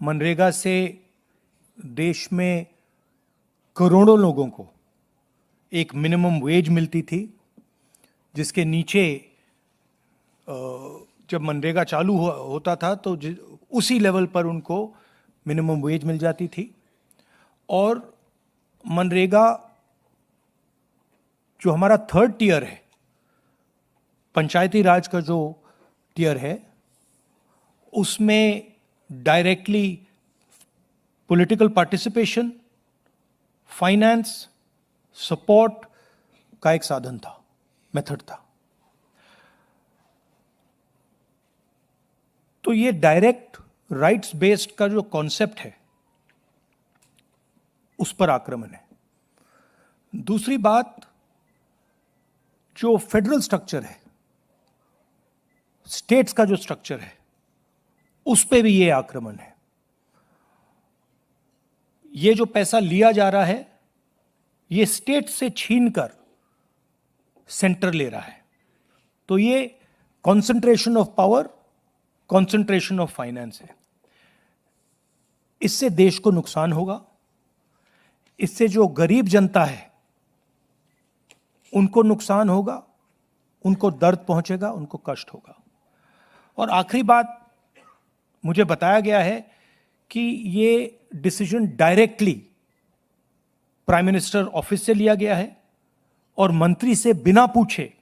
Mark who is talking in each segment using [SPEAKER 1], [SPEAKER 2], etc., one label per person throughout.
[SPEAKER 1] मनरेगा से देश में करोड़ों लोगों को एक मिनिमम वेज मिलती थी, जिसके नीचे जब मनरेगा चालू होता था तो उसी लेवल पर उनको मिनिमम वेज मिल जाती थी। और मनरेगा जो हमारा थर्ड टियर है, पंचायती राज का जो टियर है, उसमें directly political participation, finance, support का एक साधन था, मेथड था। तो ये डायरेक्ट राइट्स बेस्ड का जो कॉन्सेप्ट है उस पर आक्रमण है। दूसरी बात, जो फेडरल स्ट्रक्चर है, स्टेट्स का जो स्ट्रक्चर है, उस पे भी ये आक्रमण है। ये जो पैसा लिया जा रहा है, ये स्टेट से छीनकर सेंटर ले रहा है। तो ये concentration of power, concentration of finance है। इससे देश को नुकसान होगा। इससे जो गरीब जनता है उनको नुकसान होगा, उनको दर्द पहुंचेगा, उनको कष्ट होगा। और आखिरी बात, मुझे बताया गया है कि ये decision directly prime minister office से लिया गया है और मंत्री से बिना पूछे,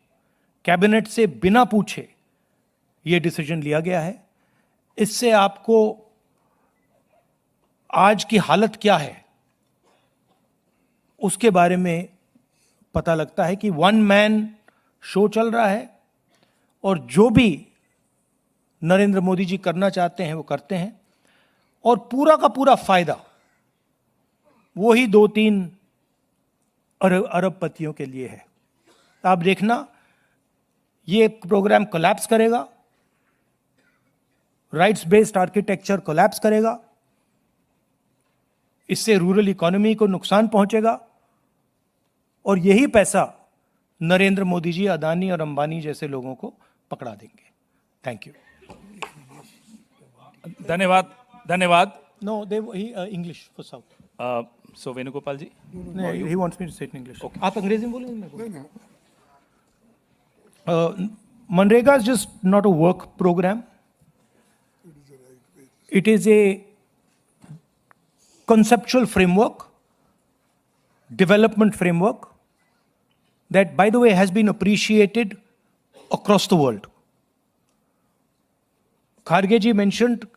[SPEAKER 1] कैबिनेट से बिना पूछे ये डिसीजन लिया गया है। इससे आपको आज की हालत क्या है उसके बारे में पता लगता है कि वन मैन शो चल रहा है और जो भी नरेंद्र मोदी जी करना चाहते हैं वो करते हैं, और पूरा का पूरा फायदा वो ही 2-3 अरबपतियों के लिए है। आप देखना, ये प्रोग्राम कोलैप्स करेगा, राइट्स बेस्ड आर्किटेक्चर कोलैप्स करेगा, इससे रूरल इकोनॉमी को नुकसान पहुंचेगा, और यही पैसा नरेंद्र मोदी जी अदानी और अंबानी जैसे लोगों को पकड़ा देंगे। Thank you.
[SPEAKER 2] धन्यवाद, धन्यवाद।
[SPEAKER 1] No, they English for south.
[SPEAKER 2] So Venugopal ji,
[SPEAKER 1] he wants me to say it in English. आप अंग्रेजी में बोलेंगे? MNREGA is just not a work programme, it is a conceptual framework, development framework that, by the way, has been appreciated across the world. Kharge ji mentioned